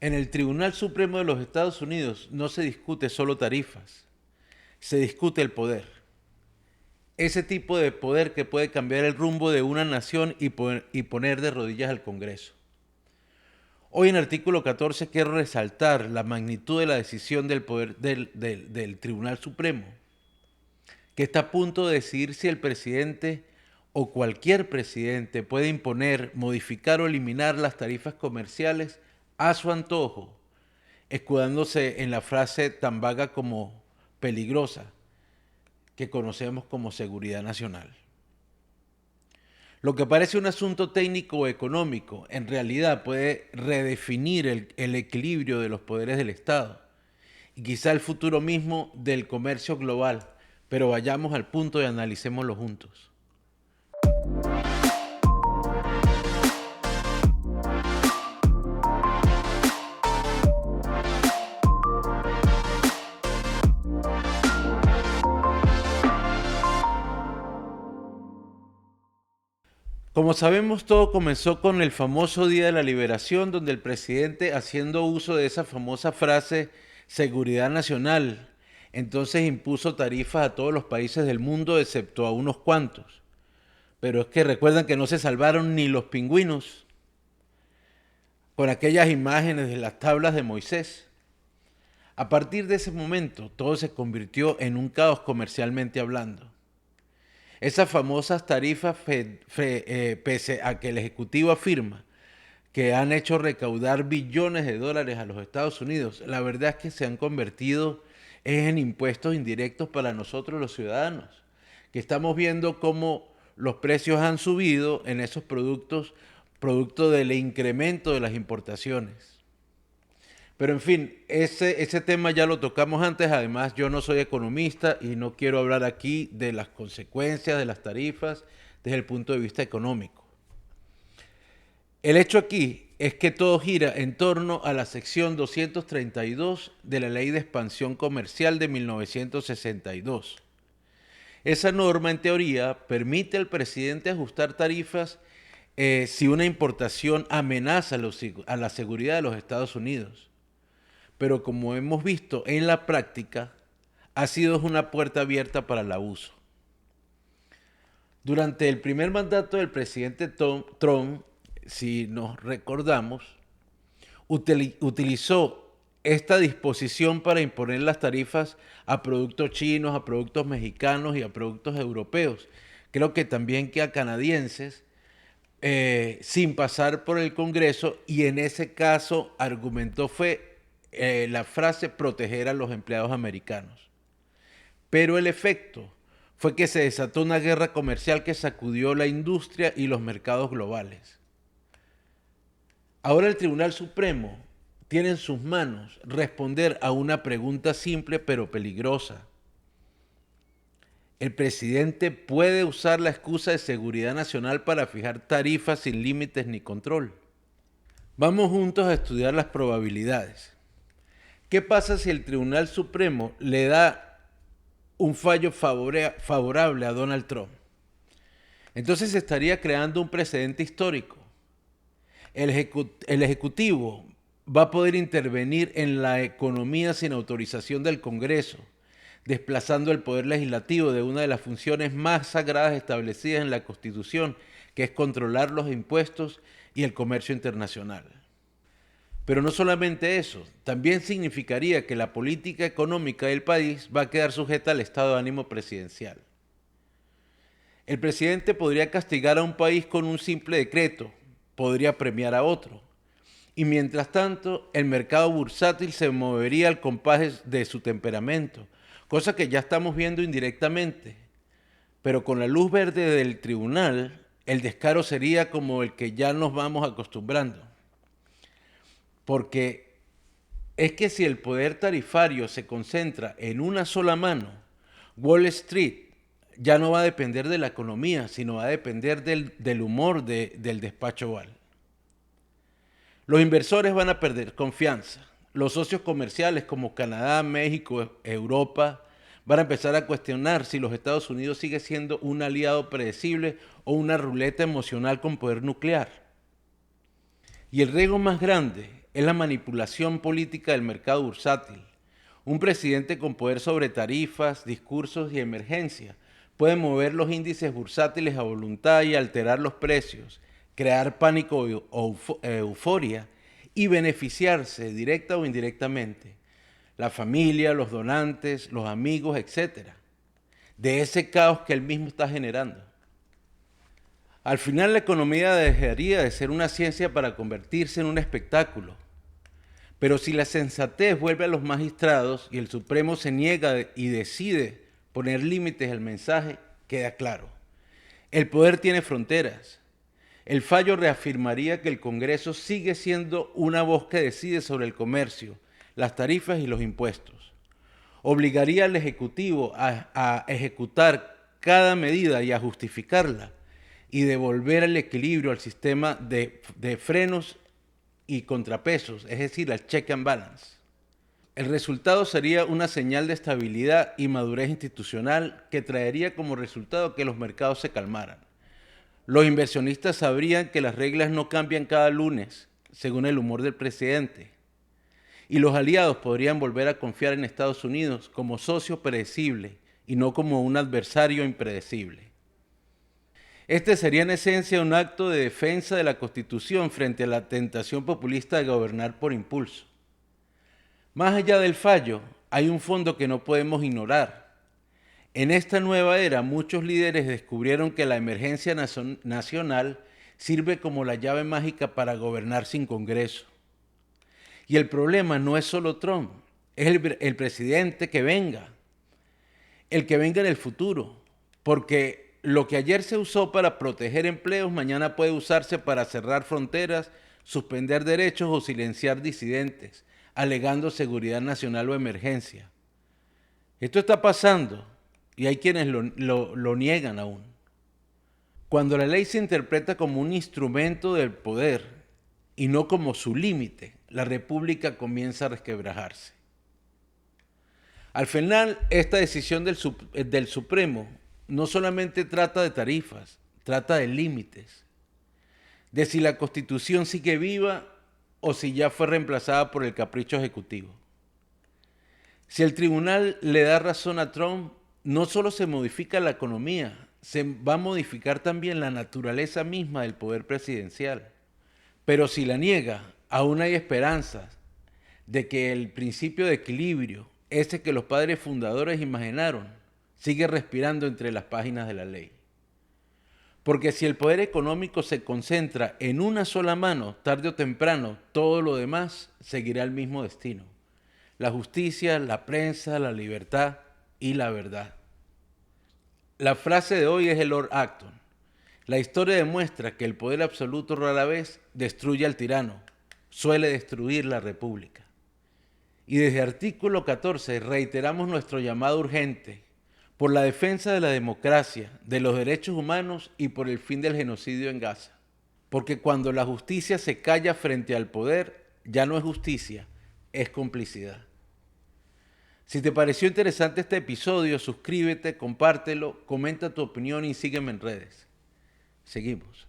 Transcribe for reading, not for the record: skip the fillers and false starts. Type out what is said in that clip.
En el Tribunal Supremo de los Estados Unidos no se discute solo tarifas, se discute el poder. Ese tipo de poder que puede cambiar el rumbo de una nación y poner de rodillas al Congreso. Hoy en el artículo 14 quiero resaltar la magnitud de la decisión del poder del Tribunal Supremo, que está a punto de decidir si el presidente o cualquier presidente puede imponer, modificar o eliminar las tarifas comerciales a su antojo, escudándose en la frase tan vaga como peligrosa que conocemos como seguridad nacional. Lo que parece un asunto técnico o económico, en realidad puede redefinir el equilibrio de los poderes del Estado y quizá el futuro mismo del comercio global, pero vayamos al punto y analicémoslo juntos. Como sabemos, todo comenzó con el famoso Día de la Liberación, donde el presidente, haciendo uso de esa famosa frase, seguridad nacional, entonces impuso tarifas a todos los países del mundo, excepto a unos cuantos. Pero es que recuerdan que no se salvaron ni los pingüinos con aquellas imágenes de las tablas de Moisés. A partir de ese momento, todo se convirtió en un caos comercialmente hablando. Esas famosas tarifas, pese a que el Ejecutivo afirma que han hecho recaudar billones de dólares a los Estados Unidos, la verdad es que se han convertido en impuestos indirectos para nosotros los ciudadanos, que estamos viendo cómo los precios han subido en esos productos, producto del incremento de las importaciones. Pero en fin, ese tema ya lo tocamos antes. Además, yo no soy economista y no quiero hablar aquí de las consecuencias de las tarifas desde el punto de vista económico. El hecho aquí es que todo gira en torno a la sección 232 de la Ley de Expansión Comercial de 1962. Esa norma, en teoría, permite al presidente ajustar tarifas si una importación amenaza a la seguridad de los Estados Unidos. Pero como hemos visto en la práctica, ha sido una puerta abierta para el abuso. Durante el primer mandato del presidente Trump, si nos recordamos, utilizó esta disposición para imponer las tarifas a productos chinos, a productos mexicanos y a productos europeos. Creo que también que a canadienses, sin pasar por el Congreso, y en ese caso argumentó fue la frase proteger a los empleados americanos. Pero el efecto fue que se desató una guerra comercial que sacudió la industria y los mercados globales. Ahora el Tribunal Supremo tiene en sus manos responder a una pregunta simple pero peligrosa. ¿El presidente puede usar la excusa de seguridad nacional para fijar tarifas sin límites ni control? Vamos juntos a estudiar las probabilidades. ¿Qué pasa si el Tribunal Supremo le da un fallo favorable a Donald Trump? Entonces se estaría creando un precedente histórico. El Ejecutivo va a poder intervenir en la economía sin autorización del Congreso, desplazando el poder legislativo de una de las funciones más sagradas establecidas en la Constitución, que es controlar los impuestos y el comercio internacional. Pero no solamente eso, también significaría que la política económica del país va a quedar sujeta al estado de ánimo presidencial. El presidente podría castigar a un país con un simple decreto, podría premiar a otro. Y mientras tanto, el mercado bursátil se movería al compás de su temperamento, cosa que ya estamos viendo indirectamente. Pero con la luz verde del tribunal, el descaro sería como el que ya nos vamos acostumbrando. Porque es que si el poder tarifario se concentra en una sola mano, Wall Street ya no va a depender de la economía, sino va a depender del humor del despacho Oval. Los inversores van a perder confianza. Los socios comerciales como Canadá, México, Europa, van a empezar a cuestionar si los Estados Unidos sigue siendo un aliado predecible o una ruleta emocional con poder nuclear. Y el riesgo más grande es la manipulación política del mercado bursátil. Un presidente con poder sobre tarifas, discursos y emergencia puede mover los índices bursátiles a voluntad y alterar los precios, crear pánico o euforia y beneficiarse directa o indirectamente. La familia, los donantes, los amigos, etcétera, de ese caos que él mismo está generando. Al final la economía dejaría de ser una ciencia para convertirse en un espectáculo. Pero si la sensatez vuelve a los magistrados y el Supremo se niega y decide poner límites al mensaje, queda claro. El poder tiene fronteras. El fallo reafirmaría que el Congreso sigue siendo una voz que decide sobre el comercio, las tarifas y los impuestos. Obligaría al Ejecutivo a ejecutar cada medida y a justificarla y devolver el equilibrio al sistema de frenos y contrapesos, es decir, al check and balance. El resultado sería una señal de estabilidad y madurez institucional que traería como resultado que los mercados se calmaran. Los inversionistas sabrían que las reglas no cambian cada lunes, según el humor del presidente. Y los aliados podrían volver a confiar en Estados Unidos como socio predecible y no como un adversario impredecible. Este sería en esencia un acto de defensa de la Constitución frente a la tentación populista de gobernar por impulso. Más allá del fallo, hay un fondo que no podemos ignorar. En esta nueva era, muchos líderes descubrieron que la emergencia nacional sirve como la llave mágica para gobernar sin Congreso. Y el problema no es solo Trump, es el presidente que venga, el que venga en el futuro, porque lo que ayer se usó para proteger empleos, mañana puede usarse para cerrar fronteras, suspender derechos o silenciar disidentes, alegando seguridad nacional o emergencia. Esto está pasando y hay quienes lo niegan aún. Cuando la ley se interpreta como un instrumento del poder y no como su límite, la república comienza a resquebrajarse. Al final, esta decisión del Supremo no solamente trata de tarifas, trata de límites, de si la Constitución sigue viva o si ya fue reemplazada por el capricho ejecutivo. Si el tribunal le da razón a Trump, no solo se modifica la economía, se va a modificar también la naturaleza misma del poder presidencial. Pero si la niega, aún hay esperanzas de que el principio de equilibrio, ese que los padres fundadores imaginaron, sigue respirando entre las páginas de la ley. Porque si el poder económico se concentra en una sola mano, tarde o temprano, todo lo demás seguirá el mismo destino. La justicia, la prensa, la libertad y la verdad. La frase de hoy es de Lord Acton. La historia demuestra que el poder absoluto rara vez destruye al tirano, suele destruir la república. Y desde artículo 14 reiteramos nuestro llamado urgente por la defensa de la democracia, de los derechos humanos y por el fin del genocidio en Gaza. Porque cuando la justicia se calla frente al poder, ya no es justicia, es complicidad. Si te pareció interesante este episodio, suscríbete, compártelo, comenta tu opinión y sígueme en redes. Seguimos.